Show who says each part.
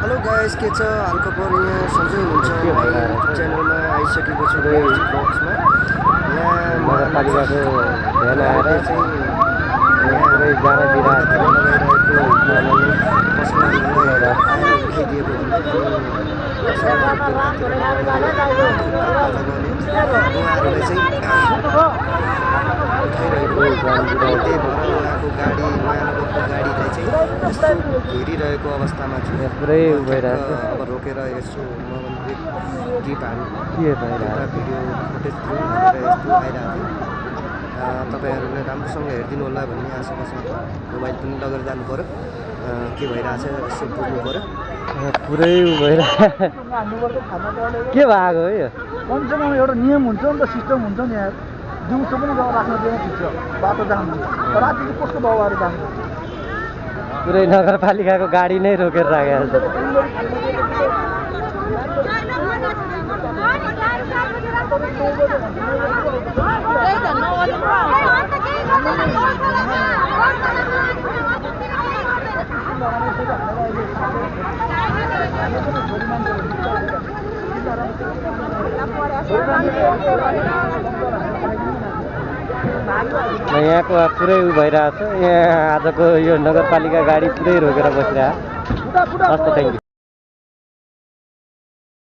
Speaker 1: Hello guys, के छ हालखबर? यहाँ सन्चै हुनुहुन्छ? च्यानलमा आइसकेको छु ब्लग्समा। यहाँ
Speaker 2: नगरपालिकाको ध्यान आएर
Speaker 1: चाहिँ
Speaker 2: पुरै जान दिइरहेको
Speaker 1: लगाइरहेको पसलहरूलाई आएर उठाइदिएको भन्दै अनि उहाँहरूलाई चाहिँ उठाइरहेको, त्यही भएर उहाँको गाडी महानगरको गाडीलाई चाहिँ यस्तो हेरिरहेको अवस्थामा छु।
Speaker 2: पुरै भइरहेको
Speaker 1: अब रोकेर यसो गीत हाल्नु
Speaker 2: के भइरहेको
Speaker 1: भिडियो फुटेज दिउँ भनेर यस्तो आइरहेको थियो। तपाईँहरूले राम्रोसँग हेरिदिनु होला भन्ने आशाका साथ मोबाइल पनि लगेर जानु पऱ्यो। के भइरहेछ यसो बुझ्नु पऱ्यो।
Speaker 2: पुरै भइरहेको के भएको हो यो?
Speaker 3: कमसेकम एउटा नियम हुन्छ नि त, सिस्टम हुन्छ नि यार। दिउँसो पनि गाउँ राख्न दिनु ठिक छ, बाटो जानु। राति चाहिँ कस्तो बाउहरू जानु?
Speaker 2: पुरै नगरपालिकाको गाडी नै रोकेर राखेको छ। यहाँको पुरै भइरहेको छ। यहाँ आजको यो नगरपालिका गाडी पुरै रोकेर बसिरहेको। हस् त, थ्याङ्क यू।